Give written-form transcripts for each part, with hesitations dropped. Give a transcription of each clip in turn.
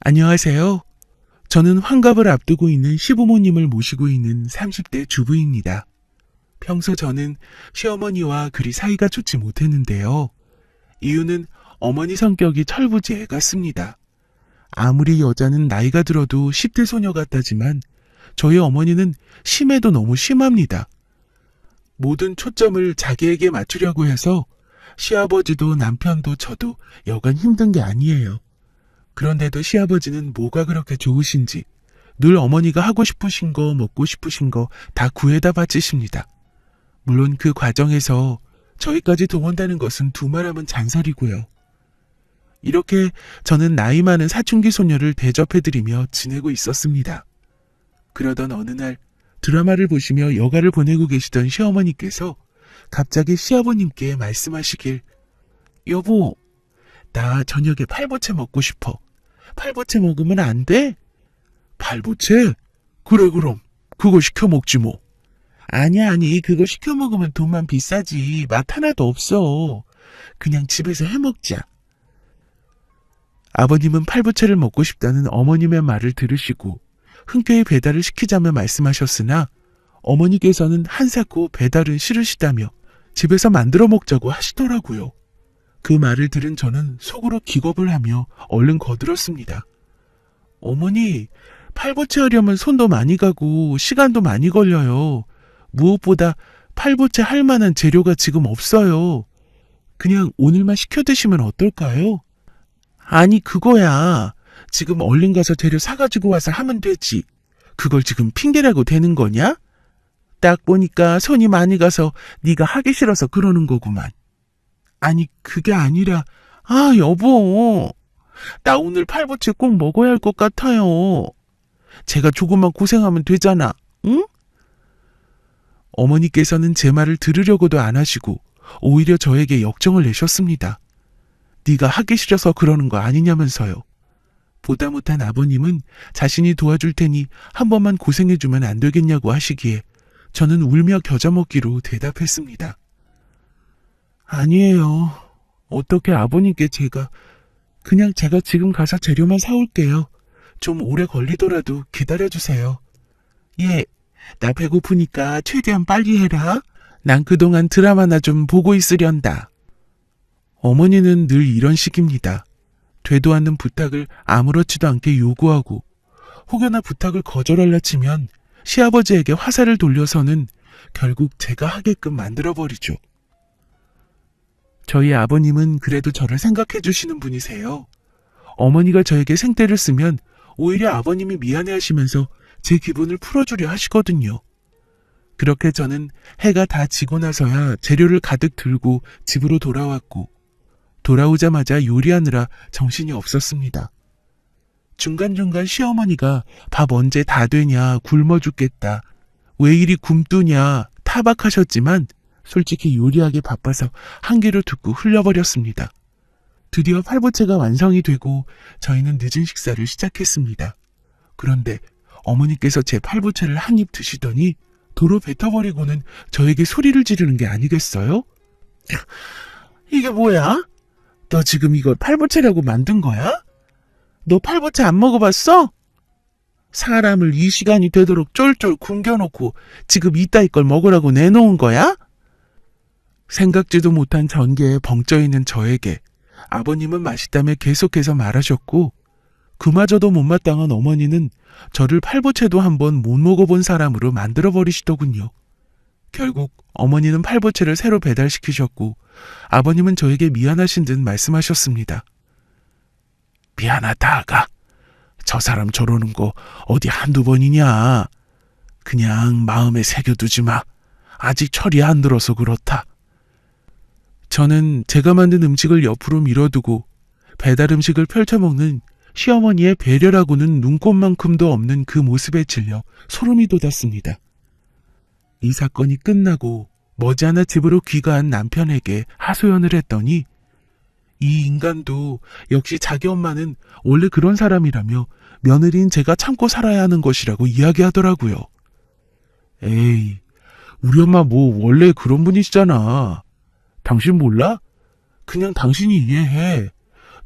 안녕하세요. 저는 환갑을 앞두고 있는 시부모님을 모시고 있는 30대 주부입니다. 평소 저는 시어머니와 그리 사이가 좋지 못했는데요. 이유는 어머니 성격이 철부지 애 같습니다. 아무리 여자는 나이가 들어도 10대 소녀 같다지만 저희 어머니는 심해도 너무 심합니다. 모든 초점을 자기에게 맞추려고 해서 시아버지도 남편도 저도 여간 힘든 게 아니에요. 그런데도 시아버지는 뭐가 그렇게 좋으신지 늘 어머니가 하고 싶으신 거 먹고 싶으신 거 다 구해다 바치십니다. 물론 그 과정에서 저희까지 동원다는 것은 두말하면 잔소리고요. 이렇게 저는 나이 많은 사춘기 소녀를 대접해드리며 지내고 있었습니다. 그러던 어느 날 드라마를 보시며 여가를 보내고 계시던 시어머니께서 갑자기 시아버님께 말씀하시길, 여보, 나 저녁에 팔보채 먹고 싶어. 팔보채 먹으면 안 돼? 팔보채? 그래 그럼 그거 시켜 먹지 뭐. 아니 그거 시켜 먹으면 돈만 비싸지 맛 하나도 없어. 그냥 집에서 해 먹자. 아버님은 팔보채를 먹고 싶다는 어머님의 말을 들으시고 흔쾌히 배달을 시키자며 말씀하셨으나 어머니께서는 한사코 배달은 싫으시다며 집에서 만들어 먹자고 하시더라고요. 그 말을 들은 저는 속으로 기겁을 하며 얼른 거들었습니다. 어머니, 팔보채 하려면 손도 많이 가고 시간도 많이 걸려요. 무엇보다 팔보채 할 만한 재료가 지금 없어요. 그냥 오늘만 시켜 드시면 어떨까요? 아니 그거야. 지금 얼른 가서 재료 사가지고 와서 하면 되지. 그걸 지금 핑계라고 되는 거냐? 딱 보니까 손이 많이 가서 네가 하기 싫어서 그러는 거구만. 아니 그게 아니라 여보, 나 오늘 팔보채 꼭 먹어야 할 것 같아요. 제가 조금만 고생하면 되잖아, 응? 어머니께서는 제 말을 들으려고도 안 하시고 오히려 저에게 역정을 내셨습니다. 네가 하기 싫어서 그러는 거 아니냐면서요. 보다 못한 아버님은 자신이 도와줄 테니 한 번만 고생해주면 안 되겠냐고 하시기에 저는 울며 겨자 먹기로 대답했습니다. 아니에요. 어떻게 아버님께 그냥 제가 지금 가서 재료만 사올게요. 좀 오래 걸리더라도 기다려주세요. 예, 나 배고프니까 최대한 빨리 해라. 난 그동안 드라마나 좀 보고 있으련다. 어머니는 늘 이런 식입니다. 되도 않는 부탁을 아무렇지도 않게 요구하고 혹여나 부탁을 거절하려 치면 시아버지에게 화살을 돌려서는 결국 제가 하게끔 만들어버리죠. 저희 아버님은 그래도 저를 생각해 주시는 분이세요. 어머니가 저에게 생떼를 쓰면 오히려 아버님이 미안해하시면서 제 기분을 풀어주려 하시거든요. 그렇게 저는 해가 다 지고 나서야 재료를 가득 들고 집으로 돌아왔고 돌아오자마자 요리하느라 정신이 없었습니다. 중간중간 시어머니가 밥 언제 다 되냐, 굶어 죽겠다, 왜 이리 굶뜨냐 타박하셨지만 솔직히 요리하기 바빠서 한 귀로 듣고 흘려버렸습니다. 드디어 팔보채가 완성이 되고 저희는 늦은 식사를 시작했습니다. 그런데 어머니께서 제 팔보채를 한 입 드시더니 도로 뱉어버리고는 저에게 소리를 지르는 게 아니겠어요? 이게 뭐야? 너 지금 이걸 팔보채라고 만든 거야? 너 팔보채 안 먹어봤어? 사람을 이 시간이 되도록 쫄쫄 굶겨놓고 지금 이따위 걸 먹으라고 내놓은 거야? 생각지도 못한 전개에 벙쪄있는 저에게 아버님은 맛있다며 계속해서 말하셨고 그마저도 못마땅한 어머니는 저를 팔보채도 한번 못 먹어본 사람으로 만들어버리시더군요. 결국 어머니는 팔보채를 새로 배달시키셨고 아버님은 저에게 미안하신 듯 말씀하셨습니다. 미안하다 아가. 저 사람 저러는 거 어디 한두 번이냐. 그냥 마음에 새겨두지 마. 아직 철이 안 들어서 그렇다. 저는 제가 만든 음식을 옆으로 밀어두고 배달 음식을 펼쳐먹는 시어머니의 배려라고는 눈꼽만큼도 없는 그 모습에 질려 소름이 돋았습니다. 이 사건이 끝나고 머지않아 집으로 귀가한 남편에게 하소연을 했더니 이 인간도 역시 자기 엄마는 원래 그런 사람이라며 며느리인 제가 참고 살아야 하는 것이라고 이야기하더라고요. 에이, 우리 엄마 뭐 원래 그런 분이시잖아. 당신 몰라? 그냥 당신이 이해해.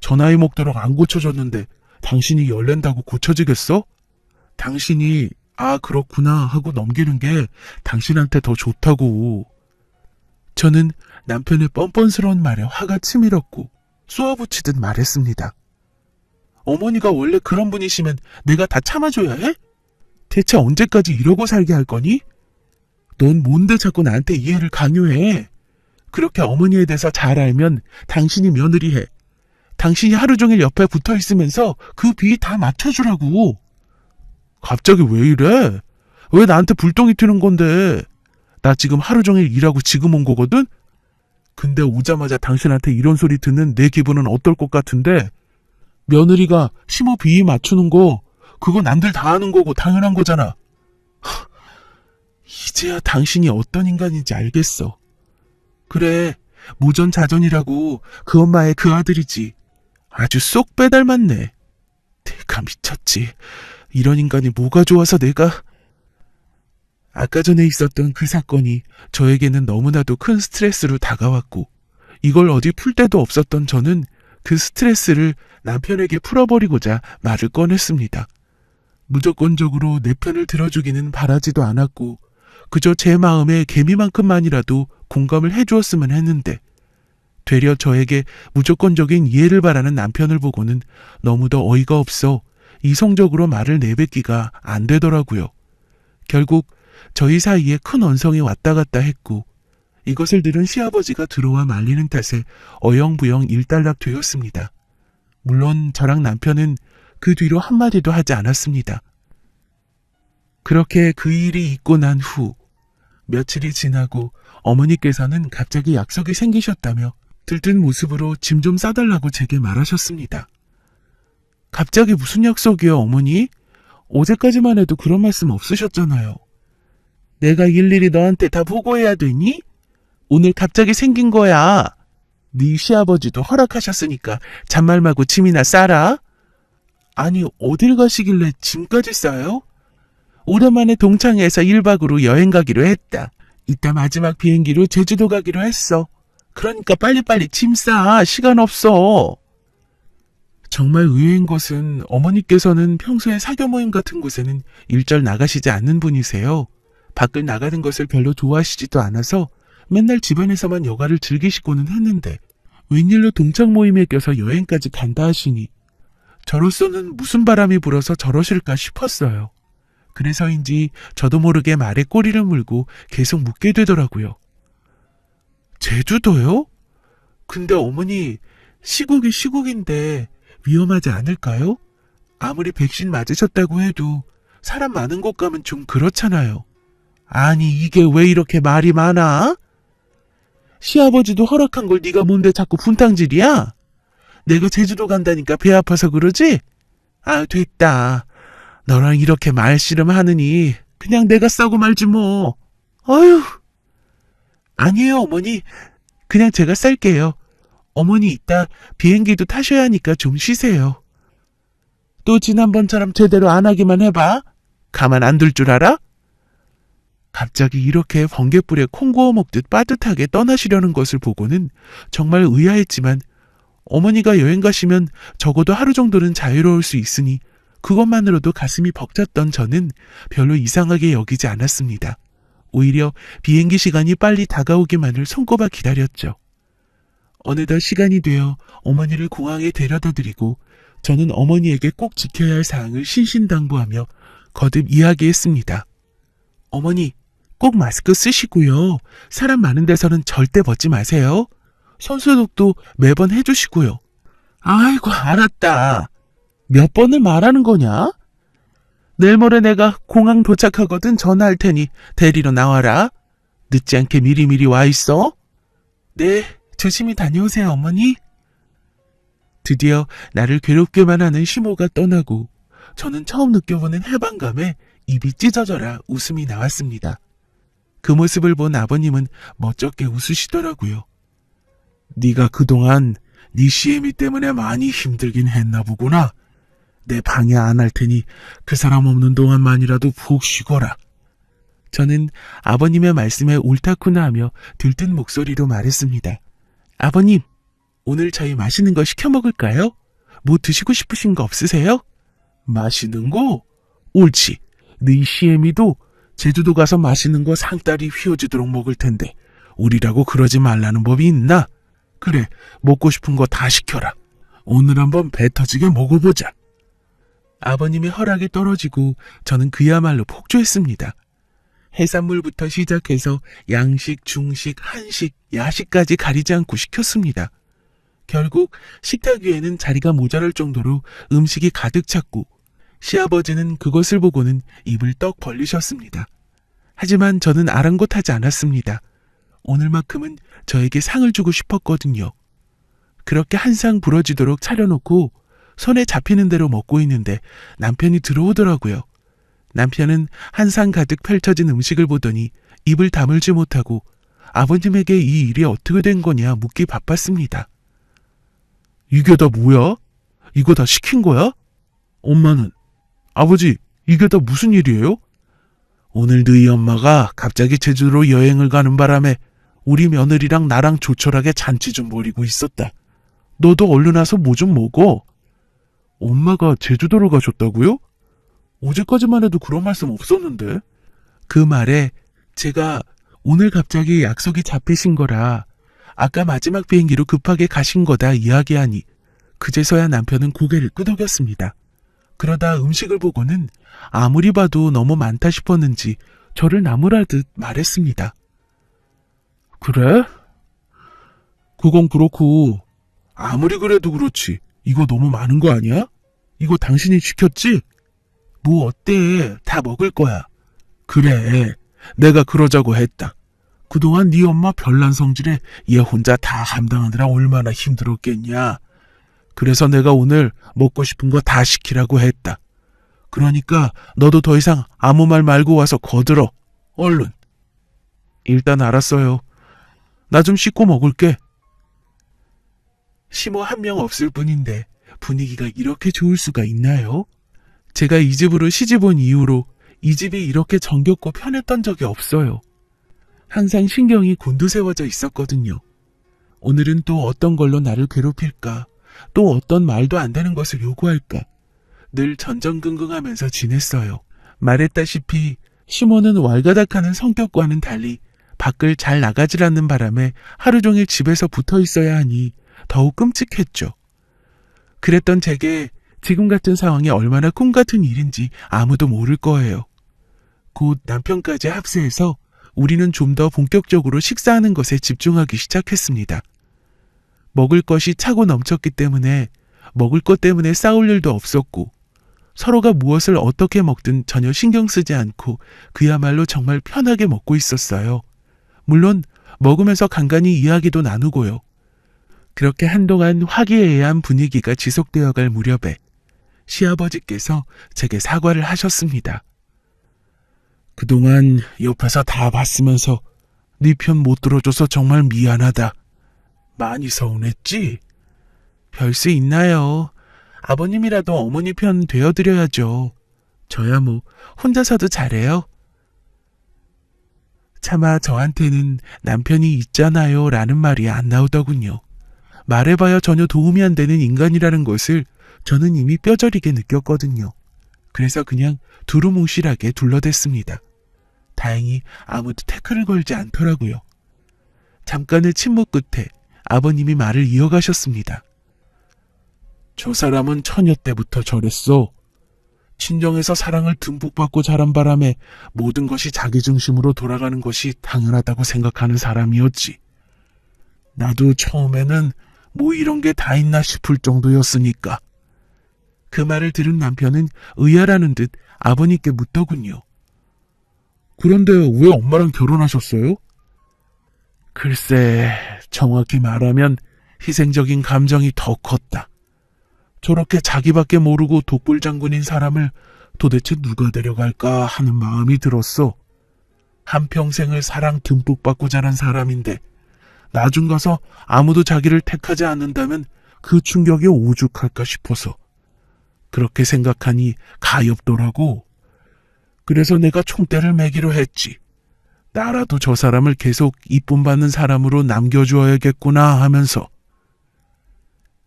저 나이 먹도록 안 고쳐졌는데 당신이 열낸다고 고쳐지겠어? 당신이 그렇구나 하고 넘기는 게 당신한테 더 좋다고. 저는 남편의 뻔뻔스러운 말에 화가 치밀었고 쏘아붙이듯 말했습니다. 어머니가 원래 그런 분이시면 내가 다 참아줘야 해? 대체 언제까지 이러고 살게 할 거니? 넌 뭔데 자꾸 나한테 이해를 강요해? 그렇게 어머니에 대해서 잘 알면 당신이 며느리 해. 당신이 하루 종일 옆에 붙어 있으면서 그 비위 다 맞춰주라고. 갑자기 왜 이래? 왜 나한테 불똥이 튀는 건데? 나 지금 하루 종일 일하고 지금 온 거거든? 근데 오자마자 당신한테 이런 소리 듣는 내 기분은 어떨 것 같은데? 며느리가 심호 비위 맞추는 거 그거 남들 다 아는 거고 당연한 거잖아. 이제야 당신이 어떤 인간인지 알겠어. 그래, 무전자전이라고 그 엄마의 그 아들이지. 아주 쏙 빼닮았네. 내가 미쳤지. 이런 인간이 뭐가 좋아서 내가... 아까 전에 있었던 그 사건이 저에게는 너무나도 큰 스트레스로 다가왔고 이걸 어디 풀 데도 없었던 저는 그 스트레스를 남편에게 풀어버리고자 말을 꺼냈습니다. 무조건적으로 내 편을 들어주기는 바라지도 않았고 그저 제 마음에 개미만큼만이라도 공감을 해주었으면 했는데 되려 저에게 무조건적인 이해를 바라는 남편을 보고는 너무도 어이가 없어 이성적으로 말을 내뱉기가 안 되더라고요. 결국 저희 사이에 큰 언성이 왔다 갔다 했고 이것을 들은 시아버지가 들어와 말리는 탓에 어영부영 일단락 되었습니다. 물론 저랑 남편은 그 뒤로 한마디도 하지 않았습니다. 그렇게 그 일이 있고 난 후 며칠이 지나고 어머니께서는 갑자기 약속이 생기셨다며 들뜬 모습으로 짐 좀 싸달라고 제게 말하셨습니다. 갑자기 무슨 약속이요, 어머니? 어제까지만 해도 그런 말씀 없으셨잖아요. 내가 일일이 너한테 다 보고해야 되니? 오늘 갑자기 생긴 거야. 네 시아버지도 허락하셨으니까 잔말 말고 짐이나 싸라. 아니, 어딜 가시길래 짐까지 싸요? 오랜만에 동창회에서 1박으로 여행 가기로 했다. 이따 마지막 비행기로 제주도 가기로 했어. 그러니까 빨리빨리 짐 싸. 시간 없어. 정말 의외인 것은 어머니께서는 평소에 사교 모임 같은 곳에는 일절 나가시지 않는 분이세요. 밖을 나가는 것을 별로 좋아하시지도 않아서 맨날 집안에서만 여가를 즐기시고는 했는데 웬일로 동창 모임에 껴서 여행까지 간다 하시니 저로서는 무슨 바람이 불어서 저러실까 싶었어요. 그래서인지 저도 모르게 말에 꼬리를 물고 계속 묻게 되더라고요. 제주도요? 근데 어머니, 시국이 시국인데 위험하지 않을까요? 아무리 백신 맞으셨다고 해도 사람 많은 곳 가면 좀 그렇잖아요. 아니, 이게 왜 이렇게 말이 많아? 시아버지도 허락한 걸 네가 뭔데 자꾸 분탕질이야? 내가 제주도 간다니까 배 아파서 그러지? 됐다. 너랑 이렇게 말씨름 하느니 그냥 내가 싸고 말지 뭐. 어휴. 아니에요, 어머니. 그냥 제가 쌀게요. 어머니 이따 비행기도 타셔야 하니까 좀 쉬세요. 또 지난번처럼 제대로 안 하기만 해봐. 가만 안 둘 줄 알아? 갑자기 이렇게 번갯불에 콩 구워 먹듯 빠듯하게 떠나시려는 것을 보고는 정말 의아했지만 어머니가 여행 가시면 적어도 하루 정도는 자유로울 수 있으니 그것만으로도 가슴이 벅찼던 저는 별로 이상하게 여기지 않았습니다. 오히려 비행기 시간이 빨리 다가오기만을 손꼽아 기다렸죠. 어느덧 시간이 되어 어머니를 공항에 데려다 드리고 저는 어머니에게 꼭 지켜야 할 사항을 신신당부하며 거듭 이야기했습니다. 어머니, 꼭 마스크 쓰시고요. 사람 많은 데서는 절대 벗지 마세요. 손소독도 매번 해주시고요. 아이고, 알았다. 몇 번을 말하는 거냐? 내일 모레 내가 공항 도착하거든 전화할 테니 데리러 나와라. 늦지 않게 미리미리 와 있어. 네, 조심히 다녀오세요, 어머니. 드디어 나를 괴롭게만 하는 시모가 떠나고 저는 처음 느껴보는 해방감에 입이 찢어져라 웃음이 나왔습니다. 그 모습을 본 아버님은 멋쩍게 웃으시더라고요. 네가 그동안 네 시애미 때문에 많이 힘들긴 했나 보구나. 내 방해 안 할 테니 그 사람 없는 동안만이라도 푹 쉬거라. 저는 아버님의 말씀에 옳다구나 하며 들뜬 목소리로 말했습니다. 아버님, 오늘 저희 맛있는 거 시켜 먹을까요? 뭐 드시고 싶으신 거 없으세요? 마시는 거? 옳지. 네 시애미도 제주도 가서 맛있는 거 상다리 휘어지도록 먹을 텐데 우리라고 그러지 말라는 법이 있나? 그래, 먹고 싶은 거 다 시켜라. 오늘 한번 배 터지게 먹어보자. 아버님의 허락이 떨어지고 저는 그야말로 폭주했습니다. 해산물부터 시작해서 양식, 중식, 한식, 야식까지 가리지 않고 시켰습니다. 결국 식탁 위에는 자리가 모자랄 정도로 음식이 가득 찼고 시아버지는 그것을 보고는 입을 떡 벌리셨습니다. 하지만 저는 아랑곳하지 않았습니다. 오늘만큼은 저에게 상을 주고 싶었거든요. 그렇게 한 상 부러지도록 차려놓고 손에 잡히는 대로 먹고 있는데 남편이 들어오더라고요. 남편은 한 상 가득 펼쳐진 음식을 보더니 입을 다물지 못하고 아버님에게 이 일이 어떻게 된 거냐 묻기 바빴습니다. 이게 다 뭐야? 이거 다 시킨 거야? 엄마는? 아버지, 이게 다 무슨 일이에요? 오늘 너희 엄마가 갑자기 제주도로 여행을 가는 바람에 우리 며느리랑 나랑 조촐하게 잔치 좀 벌이고 있었다. 너도 얼른 와서 뭐 좀 먹어. 엄마가 제주도로 가셨다고요? 어제까지만 해도 그런 말씀 없었는데. 그 말에 제가 오늘 갑자기 약속이 잡히신 거라 아까 마지막 비행기로 급하게 가신 거다 이야기하니 그제서야 남편은 고개를 끄덕였습니다. 그러다 음식을 보고는 아무리 봐도 너무 많다 싶었는지 저를 나무라듯 말했습니다. 그래? 그건 그렇고 아무리 그래도 그렇지. 이거 너무 많은 거 아니야? 이거 당신이 시켰지? 뭐 어때? 다 먹을 거야. 그래, 내가 그러자고 했다. 그동안 네 엄마 별난 성질에 얘 혼자 다 감당하느라 얼마나 힘들었겠냐. 그래서 내가 오늘 먹고 싶은 거 다 시키라고 했다. 그러니까 너도 더 이상 아무 말 말고 와서 거들어. 얼른. 일단 알았어요. 나 좀 씻고 먹을게. 시모 한 명 없을 뿐인데 분위기가 이렇게 좋을 수가 있나요? 제가 이 집으로 시집 온 이후로 이 집이 이렇게 정겹고 편했던 적이 없어요. 항상 신경이 곤두세워져 있었거든요. 오늘은 또 어떤 걸로 나를 괴롭힐까? 또 어떤 말도 안 되는 것을 요구할까? 늘 전전긍긍하면서 지냈어요. 말했다시피 시모는 왈가닥하는 성격과는 달리 밖을 잘 나가질 않는 바람에 하루 종일 집에서 붙어 있어야 하니 더욱 끔찍했죠. 그랬던 제게 지금 같은 상황이 얼마나 꿈 같은 일인지 아무도 모를 거예요. 곧 남편까지 합세해서 우리는 좀 더 본격적으로 식사하는 것에 집중하기 시작했습니다. 먹을 것이 차고 넘쳤기 때문에 먹을 것 때문에 싸울 일도 없었고 서로가 무엇을 어떻게 먹든 전혀 신경 쓰지 않고 그야말로 정말 편하게 먹고 있었어요. 물론 먹으면서 간간히 이야기도 나누고요. 그렇게 한동안 화기애애한 분위기가 지속되어 갈 무렵에 시아버지께서 제게 사과를 하셨습니다. 그동안 옆에서 다 봤으면서 네 편 못 들어줘서 정말 미안하다. 많이 서운했지? 별 수 있나요? 아버님이라도 어머니 편 되어드려야죠. 저야 뭐 혼자서도 잘해요. 차마 저한테는 남편이 있잖아요 라는 말이 안 나오더군요. 말해봐야 전혀 도움이 안 되는 인간이라는 것을 저는 이미 뼈저리게 느꼈거든요. 그래서 그냥 두루뭉실하게 둘러댔습니다. 다행히 아무도 태클을 걸지 않더라고요. 잠깐의 침묵 끝에 아버님이 말을 이어가셨습니다. 저 사람은 처녀 때부터 저랬어. 친정에서 사랑을 듬뿍 받고 자란 바람에 모든 것이 자기 중심으로 돌아가는 것이 당연하다고 생각하는 사람이었지. 나도 처음에는 뭐 이런 게 다 있나 싶을 정도였으니까. 그 말을 들은 남편은 의아라는 듯 아버님께 묻더군요. 그런데 왜 엄마랑 결혼하셨어요? 글쎄, 정확히 말하면 희생적인 감정이 더 컸다. 저렇게 자기밖에 모르고 독불장군인 사람을 도대체 누가 데려갈까 하는 마음이 들었어. 한평생을 사랑 듬뿍 받고 자란 사람인데 나중 가서 아무도 자기를 택하지 않는다면 그 충격이 오죽할까 싶어서. 그렇게 생각하니 가엾더라고. 그래서 내가 총대를 매기로 했지. 나라도 저 사람을 계속 이쁨 받는 사람으로 남겨주어야겠구나 하면서.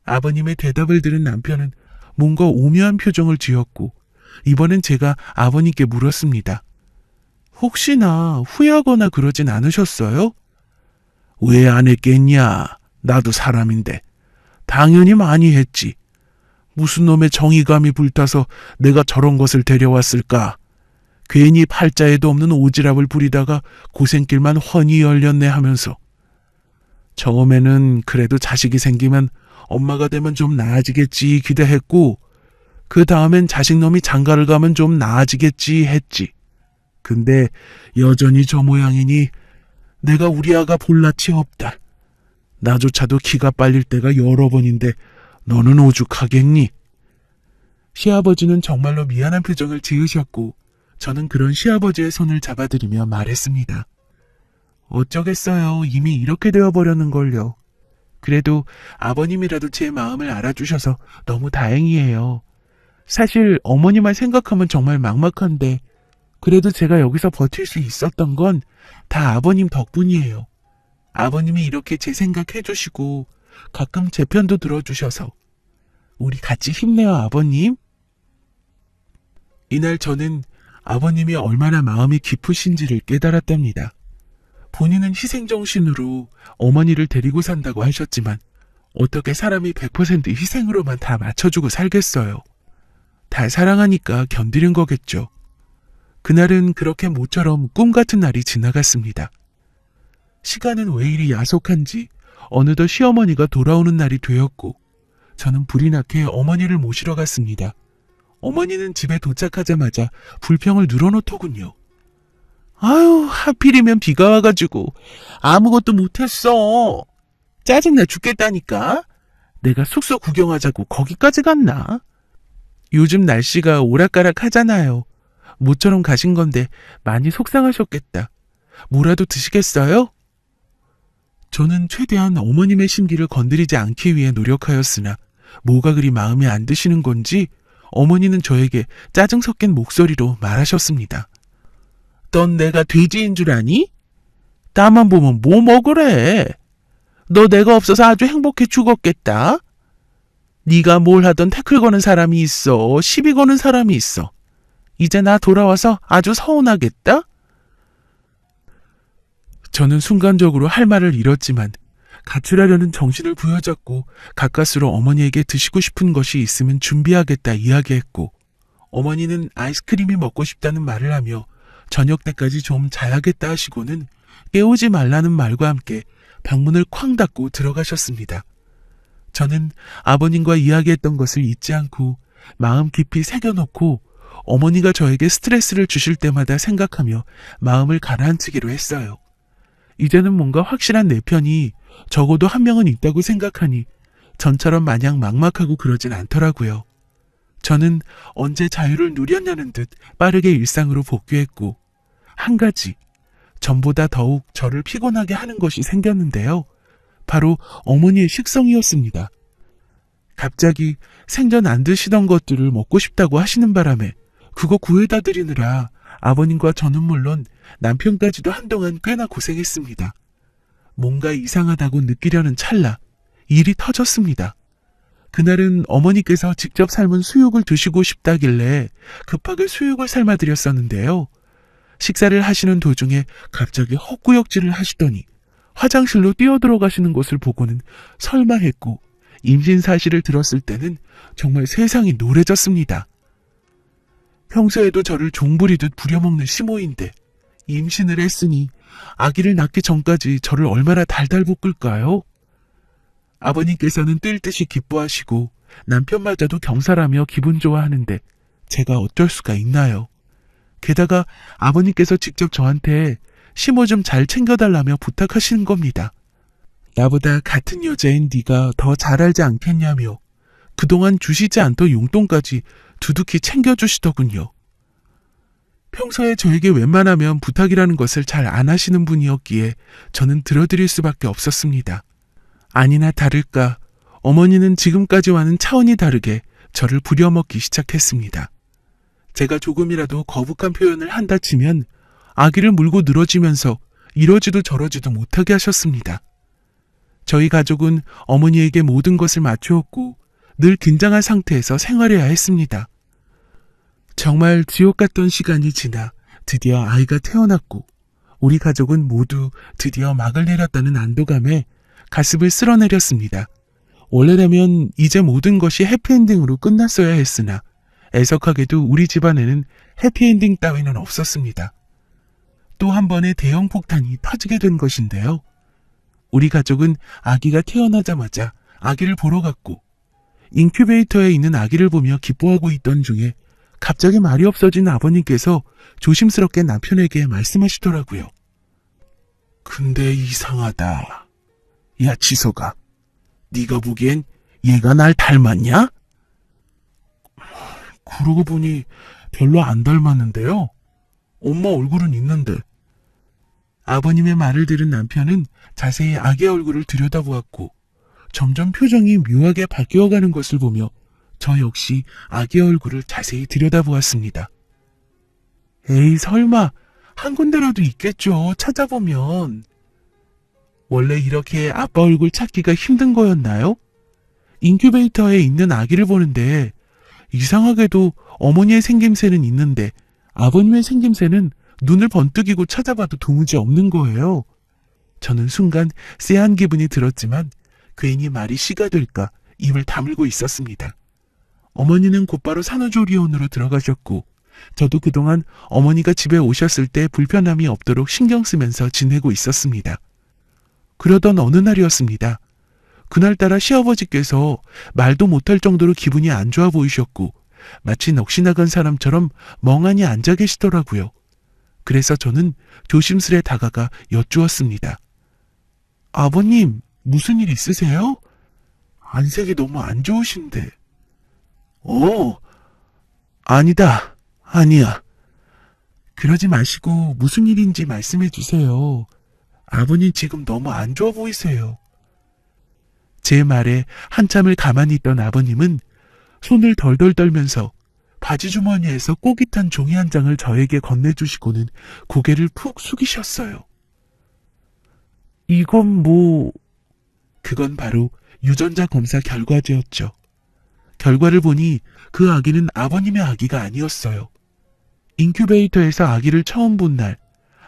아버님의 대답을 들은 남편은 뭔가 오묘한 표정을 지었고 이번엔 제가 아버님께 물었습니다. 혹시나 후회하거나 그러진 않으셨어요? 왜 안 했겠냐? 나도 사람인데. 당연히 많이 했지. 무슨 놈의 정의감이 불타서 내가 저런 것을 데려왔을까? 괜히 팔자에도 없는 오지랖을 부리다가 고생길만 훤히 열렸네 하면서. 처음에는 그래도 자식이 생기면 엄마가 되면 좀 나아지겠지 기대했고 그 다음엔 자식놈이 장가를 가면 좀 나아지겠지 했지. 근데 여전히 저 모양이니 내가 우리 아가 볼낯이 없다. 나조차도 기가 빨릴 때가 여러 번인데 너는 오죽하겠니? 시아버지는 정말로 미안한 표정을 지으셨고 저는 그런 시아버지의 손을 잡아드리며 말했습니다. 어쩌겠어요. 이미 이렇게 되어버렸는걸요. 그래도 아버님이라도 제 마음을 알아주셔서 너무 다행이에요. 사실 어머니만 생각하면 정말 막막한데 그래도 제가 여기서 버틸 수 있었던 건 다 아버님 덕분이에요. 아버님이 이렇게 제 생각 해주시고 가끔 제 편도 들어주셔서 우리 같이 힘내요 아버님. 이날 저는 아버님이 얼마나 마음이 깊으신지를 깨달았답니다. 본인은 희생정신으로 어머니를 데리고 산다고 하셨지만 어떻게 사람이 100% 희생으로만 다 맞춰주고 살겠어요. 다 사랑하니까 견디는 거겠죠. 그날은 그렇게 모처럼 꿈 같은 날이 지나갔습니다. 시간은 왜 이리 야속한지 어느덧 시어머니가 돌아오는 날이 되었고 저는 불이 나게 어머니를 모시러 갔습니다. 어머니는 집에 도착하자마자 불평을 늘어놓더군요. 아유, 하필이면 비가 와가지고 아무것도 못했어. 짜증나 죽겠다니까. 내가 숙소 구경하자고 거기까지 갔나? 요즘 날씨가 오락가락 하잖아요. 모처럼 가신 건데 많이 속상하셨겠다. 뭐라도 드시겠어요? 저는 최대한 어머님의 심기를 건드리지 않기 위해 노력하였으나 뭐가 그리 마음에 안 드시는 건지 어머니는 저에게 짜증 섞인 목소리로 말하셨습니다. 넌 내가 돼지인 줄 아니? 나만 보면 뭐 먹으래? 너 내가 없어서 아주 행복해 죽었겠다. 네가 뭘 하던 태클 거는 사람이 있어. 시비 거는 사람이 있어. 이제 나 돌아와서 아주 서운하겠다? 저는 순간적으로 할 말을 잃었지만 가출하려는 정신을 부여잡고 가까스로 어머니에게 드시고 싶은 것이 있으면 준비하겠다 이야기했고 어머니는 아이스크림이 먹고 싶다는 말을 하며 저녁 때까지 좀 자야겠다 하시고는 깨우지 말라는 말과 함께 방문을 쾅 닫고 들어가셨습니다. 저는 아버님과 이야기했던 것을 잊지 않고 마음 깊이 새겨놓고 어머니가 저에게 스트레스를 주실 때마다 생각하며 마음을 가라앉히기로 했어요. 이제는 뭔가 확실한 내 편이 적어도 한 명은 있다고 생각하니 전처럼 마냥 막막하고 그러진 않더라고요. 저는 언제 자유를 누렸냐는 듯 빠르게 일상으로 복귀했고 한 가지, 전보다 더욱 저를 피곤하게 하는 것이 생겼는데요. 바로 어머니의 식성이었습니다. 갑자기 생전 안 드시던 것들을 먹고 싶다고 하시는 바람에 그거 구해다 드리느라 아버님과 저는 물론 남편까지도 한동안 꽤나 고생했습니다. 뭔가 이상하다고 느끼려는 찰나 일이 터졌습니다. 그날은 어머니께서 직접 삶은 수육을 드시고 싶다길래 급하게 수육을 삶아드렸었는데요. 식사를 하시는 도중에 갑자기 헛구역질을 하시더니 화장실로 뛰어들어가시는 것을 보고는 설마 했고 임신 사실을 들었을 때는 정말 세상이 노래졌습니다. 평소에도 저를 종부리듯 부려먹는 시모인데 임신을 했으니 아기를 낳기 전까지 저를 얼마나 달달 볶을까요? 아버님께서는 뜰 듯이 기뻐하시고 남편마저도 경사라며 기분 좋아하는데 제가 어쩔 수가 있나요? 게다가 아버님께서 직접 저한테 시모 좀 잘 챙겨달라며 부탁하시는 겁니다. 나보다 같은 여자인 네가 더 잘 알지 않겠냐며 그동안 주시지 않던 용돈까지 두둑히 챙겨주시더군요. 평소에 저에게 웬만하면 부탁이라는 것을 잘 안 하시는 분이었기에 저는 들어드릴 수밖에 없었습니다. 아니나 다를까 어머니는 지금까지와는 차원이 다르게 저를 부려먹기 시작했습니다. 제가 조금이라도 거북한 표현을 한다 치면 아기를 물고 늘어지면서 이러지도 저러지도 못하게 하셨습니다. 저희 가족은 어머니에게 모든 것을 맞추었고 늘 긴장한 상태에서 생활해야 했습니다. 정말 지옥 같던 시간이 지나 드디어 아이가 태어났고 우리 가족은 모두 드디어 막을 내렸다는 안도감에 가슴을 쓸어내렸습니다. 원래라면 이제 모든 것이 해피엔딩으로 끝났어야 했으나 애석하게도 우리 집안에는 해피엔딩 따위는 없었습니다. 또 한 번의 대형 폭탄이 터지게 된 것인데요. 우리 가족은 아기가 태어나자마자 아기를 보러 갔고 인큐베이터에 있는 아기를 보며 기뻐하고 있던 중에 갑자기 말이 없어진 아버님께서 조심스럽게 남편에게 말씀하시더라고요. 근데 이상하다. 야, 지소가. 네가 보기엔 얘가 날 닮았냐? 그러고 보니 별로 안 닮았는데요. 엄마 얼굴은 있는데. 아버님의 말을 들은 남편은 자세히 아기의 얼굴을 들여다보았고 점점 표정이 묘하게 바뀌어가는 것을 보며 저 역시 아기의 얼굴을 자세히 들여다보았습니다. 에이, 설마 한 군데라도 있겠죠. 찾아보면. 원래 이렇게 아빠 얼굴 찾기가 힘든 거였나요? 인큐베이터에 있는 아기를 보는데 이상하게도 어머니의 생김새는 있는데 아버님의 생김새는 눈을 번뜩이고 찾아봐도 도무지 없는 거예요. 저는 순간 쎄한 기분이 들었지만 괜히 말이 씨가 될까 입을 다물고 있었습니다. 어머니는 곧바로 산후조리원으로 들어가셨고 저도 그동안 어머니가 집에 오셨을 때 불편함이 없도록 신경 쓰면서 지내고 있었습니다. 그러던 어느 날이었습니다. 그날따라 시아버지께서 말도 못할 정도로 기분이 안 좋아 보이셨고 마치 넋이 나간 사람처럼 멍하니 앉아 계시더라고요. 그래서 저는 조심스레 다가가 여쭈었습니다. 아버님, 무슨 일 있으세요? 안색이 너무 안 좋으신데. 아니다. 아니야. 그러지 마시고 무슨 일인지 말씀해 주세요. 아버님 지금 너무 안 좋아 보이세요. 제 말에 한참을 가만히 있던 아버님은 손을 덜덜 떨면서 바지 주머니에서 꼬깃 탄 종이 한 장을 저에게 건네주시고는 고개를 푹 숙이셨어요. 이건 뭐... 그건 바로 유전자 검사 결과지였죠. 결과를 보니 그 아기는 아버님의 아기가 아니었어요. 인큐베이터에서 아기를 처음 본 날,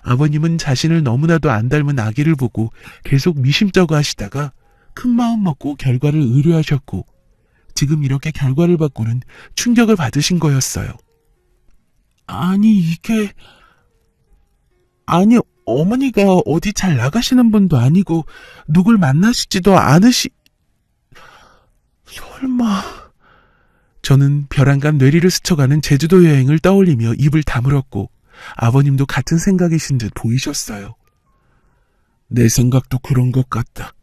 아버님은 자신을 너무나도 안 닮은 아기를 보고 계속 미심쩍어 하시다가 큰 마음 먹고 결과를 의뢰하셨고 지금 이렇게 결과를 받고는 충격을 받으신 거였어요. 아니 어머니가 어디 잘 나가시는 분도 아니고 누굴 만나시지도 설마... 저는 벼랑간 뇌리를 스쳐가는 제주도 여행을 떠올리며 입을 다물었고 아버님도 같은 생각이신 듯 보이셨어요. 내 생각도 그런 것 같다.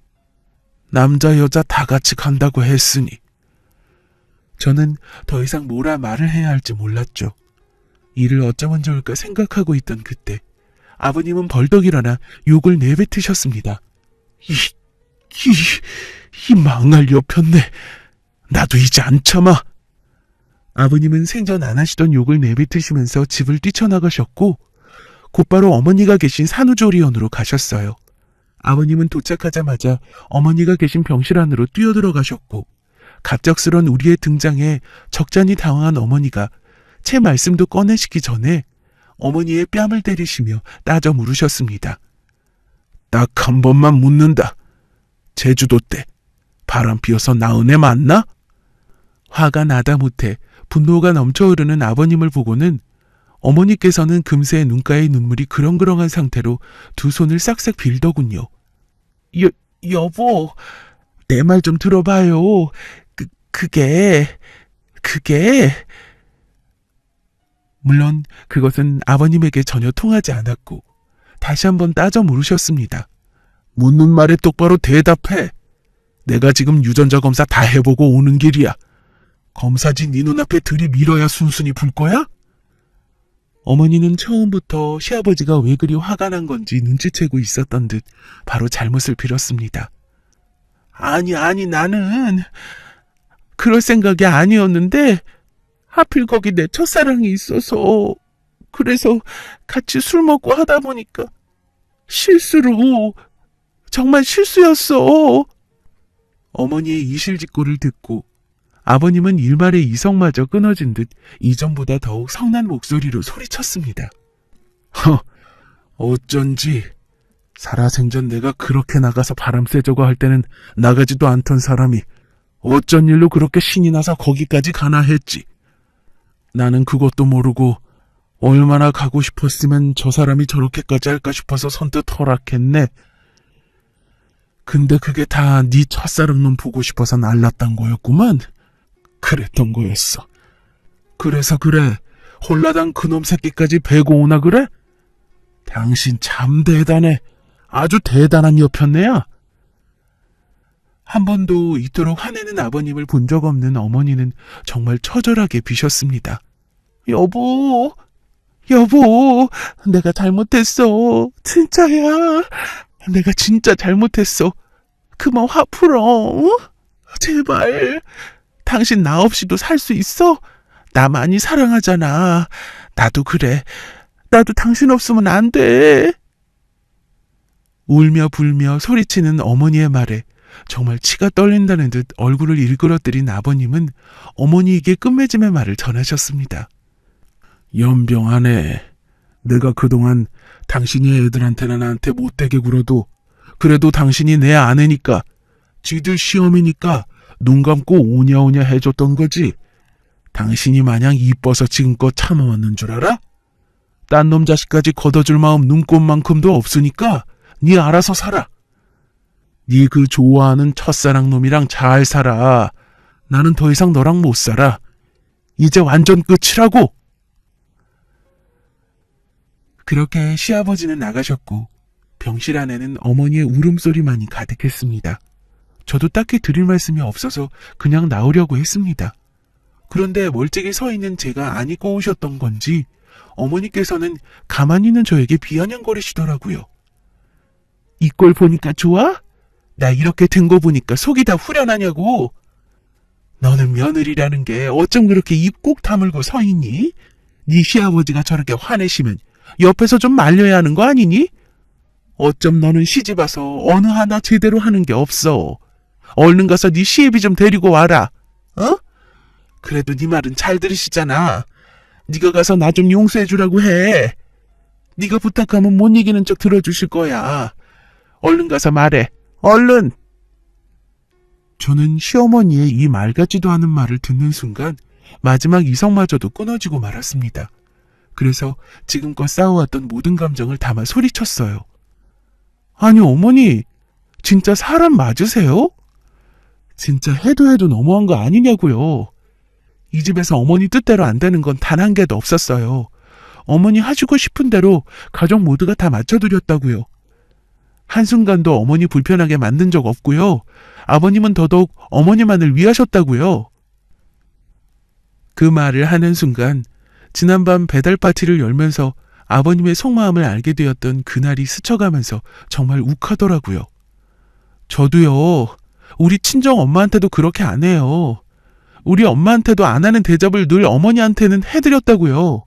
남자 여자 다 같이 간다고 했으니. 저는 더 이상 뭐라 말을 해야 할지 몰랐죠. 이를 어쩌면 좋을까 생각하고 있던 그때 아버님은 벌떡 일어나 욕을 내뱉으셨습니다. 이 망할 여편네. 나도 이제 안 참아. 아버님은 생전 안 하시던 욕을 내뱉으시면서 집을 뛰쳐나가셨고 곧바로 어머니가 계신 산후조리원으로 가셨어요. 아버님은 도착하자마자 어머니가 계신 병실 안으로 뛰어들어가셨고 갑작스런 우리의 등장에 적잖이 당황한 어머니가 제 말씀도 꺼내시기 전에 어머니의 뺨을 때리시며 따져 물으셨습니다. 딱 한 번만 묻는다. 제주도 때 바람 피어서 낳은 애 맞나? 화가 나다 못해 분노가 넘쳐흐르는 아버님을 보고는 어머니께서는 금세 눈가에 눈물이 그렁그렁한 상태로 두 손을 싹싹 빌더군요. 여보, 내 말 좀 들어봐요. 그게... 물론 그것은 아버님에게 전혀 통하지 않았고 다시 한번 따져 물으셨습니다. 묻는 말에 똑바로 대답해. 내가 지금 유전자 검사 다 해보고 오는 길이야. 검사지 네 눈앞에 들이밀어야 순순히 불 거야? 어머니는 처음부터 시아버지가 왜 그리 화가 난 건지 눈치채고 있었던 듯 바로 잘못을 빌었습니다. 아니 나는 그럴 생각이 아니었는데 하필 거기 내 첫사랑이 있어서 그래서 같이 술 먹고 하다 보니까 실수로 정말 실수였어. 어머니의 이실직고를 듣고 아버님은 일말의 이성마저 끊어진 듯 이전보다 더욱 성난 목소리로 소리쳤습니다. 어쩐지 살아생전 내가 그렇게 나가서 바람 쐬자고 할 때는 나가지도 않던 사람이 어쩐 일로 그렇게 신이 나서 거기까지 가나 했지. 나는 그것도 모르고 얼마나 가고 싶었으면 저 사람이 저렇게까지 할까 싶어서 선뜻 허락했네. 근데 그게 다 네 첫사랑놈 보고 싶어서 날랐단 거였구만. 그랬던 거였어. 그래서 그래, 홀라당 그놈 새끼까지 베고 오나 그래? 당신 참 대단해. 아주 대단한 여편네야. 한 번도 이토록 화내는 아버님을 본 적 없는 어머니는 정말 처절하게 비셨습니다. 여보, 내가 잘못했어. 진짜야. 내가 진짜 잘못했어. 그만 화 풀어. 어? 제발. 당신 나 없이도 살 수 있어? 나 많이 사랑하잖아. 나도 그래. 나도 당신 없으면 안 돼. 울며 불며 소리치는 어머니의 말에 정말 치가 떨린다는 듯 얼굴을 일그러뜨린 아버님은 어머니에게 끝맺음의 말을 전하셨습니다. 연병하네. 내가 그동안 당신이 애들한테나 나한테 못되게 굴어도 그래도 당신이 내 아내니까 지들 시어미니까 눈 감고 오냐오냐 해줬던 거지. 당신이 마냥 이뻐서 지금껏 참아왔는 줄 알아? 딴 놈 자식까지 걷어줄 마음 눈꼽만큼도 없으니까 네 알아서 살아. 네 그 좋아하는 첫사랑 놈이랑 잘 살아. 나는 더 이상 너랑 못 살아. 이제 완전 끝이라고. 그렇게 시아버지는 나가셨고 병실 안에는 어머니의 울음소리만이 가득했습니다. 저도 딱히 드릴 말씀이 없어서 그냥 나오려고 했습니다. 그런데 멀찍이 서 있는 제가 안 입고 오셨던 건지 어머니께서는 가만히 있는 저에게 비아냥거리시더라고요. 이 꼴 보니까 좋아? 나 이렇게 된 거 보니까 속이 다 후련하냐고. 너는 며느리라는 게 어쩜 그렇게 입 꼭 다물고 서 있니? 네 시아버지가 저렇게 화내시면 옆에서 좀 말려야 하는 거 아니니? 어쩜 너는 시집 와서 어느 하나 제대로 하는 게 없어. 얼른 가서 네 시애비 좀 데리고 와라. 어? 그래도 네 말은 잘 들으시잖아. 네가 가서 나 좀 용서해 주라고 해. 네가 부탁하면 못 이기는 척 들어주실 거야. 얼른 가서 말해. 얼른. 저는 시어머니의 이 말 같지도 않은 말을 듣는 순간 마지막 이성마저도 끊어지고 말았습니다. 그래서 지금껏 쌓아왔던 모든 감정을 담아 소리쳤어요. 아니 어머니, 진짜 사람 맞으세요? 진짜 해도 너무한 거 아니냐고요. 이 집에서 어머니 뜻대로 안 되는 건 단 한 개도 없었어요. 어머니 하시고 싶은 대로 가족 모두가 다 맞춰드렸다고요. 한순간도 어머니 불편하게 만든 적 없고요. 아버님은 더더욱 어머니만을 위하셨다고요. 그 말을 하는 순간 지난밤 배달 파티를 열면서 아버님의 속마음을 알게 되었던 그날이 스쳐가면서 정말 욱하더라고요. 저도요. 우리 친정 엄마한테도 그렇게 안 해요. 우리 엄마한테도 안 하는 대접을 늘 어머니한테는 해드렸다고요.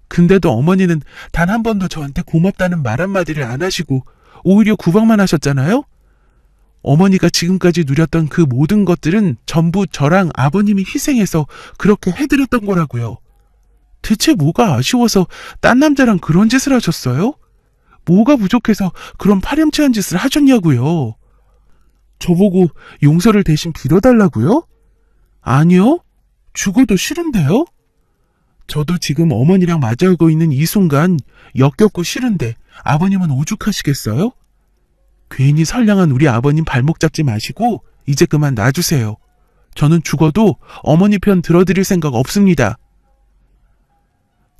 근데도 어머니는 단 한 번도 저한테 고맙다는 말 한마디를 안 하시고 오히려 구박만 하셨잖아요? 어머니가 지금까지 누렸던 그 모든 것들은 전부 저랑 아버님이 희생해서 그렇게 해드렸던 거라고요. 대체 뭐가 아쉬워서 딴 남자랑 그런 짓을 하셨어요? 뭐가 부족해서 그런 파렴치한 짓을 하셨냐고요? 저보고 용서를 대신 빌어달라고요? 아니요. 죽어도 싫은데요? 저도 지금 어머니랑 맞아오고 있는 이 순간 역겹고 싫은데 아버님은 오죽하시겠어요? 괜히 선량한 우리 아버님 발목 잡지 마시고 이제 그만 놔주세요. 저는 죽어도 어머니 편 들어드릴 생각 없습니다.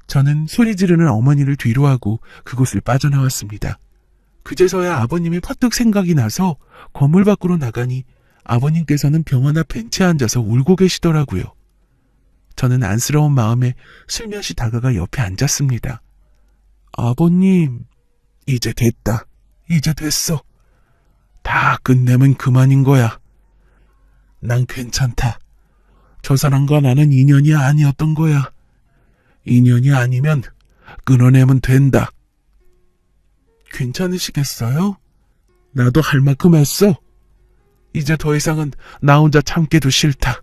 저는 소리 지르는 어머니를 뒤로하고 그곳을 빠져나왔습니다. 그제서야 아버님이 퍼뜩 생각이 나서 건물 밖으로 나가니 아버님께서는 병원 앞 벤치에 앉아서 울고 계시더라고요. 저는 안쓰러운 마음에 슬며시 다가가 옆에 앉았습니다. 아버님, 이제 됐다. 이제 됐어. 다 끝내면 그만인 거야. 난 괜찮다. 저 사람과 나는 인연이 아니었던 거야. 인연이 아니면 끊어내면 된다. 괜찮으시겠어요? 나도 할 만큼 했어. 이제 더 이상은 나 혼자 참기도 싫다.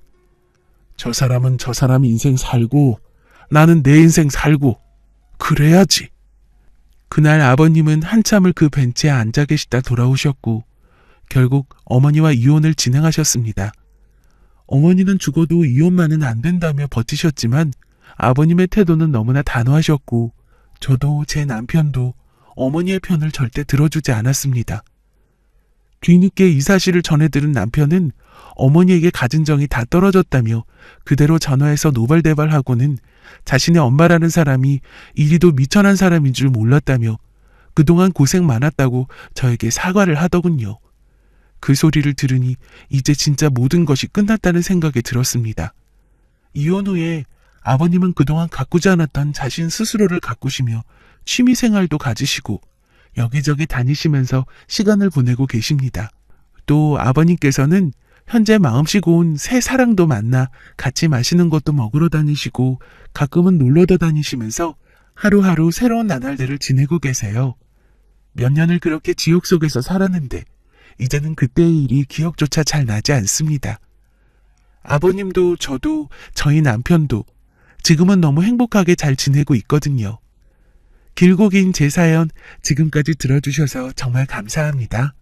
저 사람은 저 사람 인생 살고 나는 내 인생 살고 그래야지. 그날 아버님은 한참을 그 벤치에 앉아 계시다 돌아오셨고 결국 어머니와 이혼을 진행하셨습니다. 어머니는 죽어도 이혼만은 안 된다며 버티셨지만 아버님의 태도는 너무나 단호하셨고 저도 제 남편도 어머니의 편을 절대 들어주지 않았습니다. 뒤늦게 이 사실을 전해들은 남편은 어머니에게 가진 정이 다 떨어졌다며 그대로 전화해서 노발대발하고는 자신의 엄마라는 사람이 이리도 미천한 사람인 줄 몰랐다며 그동안 고생 많았다고 저에게 사과를 하더군요. 그 소리를 들으니 이제 진짜 모든 것이 끝났다는 생각이 들었습니다. 이혼 후에 아버님은 그동안 가꾸지 않았던 자신 스스로를 가꾸시며 취미생활도 가지시고 여기저기 다니시면서 시간을 보내고 계십니다. 또 아버님께서는 현재 마음씨 고운 새 사랑도 만나 같이 맛있는 것도 먹으러 다니시고 가끔은 놀러도 다니시면서 하루하루 새로운 나날들을 지내고 계세요. 몇 년을 그렇게 지옥 속에서 살았는데 이제는 그때의 일이 기억조차 잘 나지 않습니다. 아버님도 저도 저희 남편도 지금은 너무 행복하게 잘 지내고 있거든요. 길고 긴 제 사연 지금까지 들어주셔서 정말 감사합니다.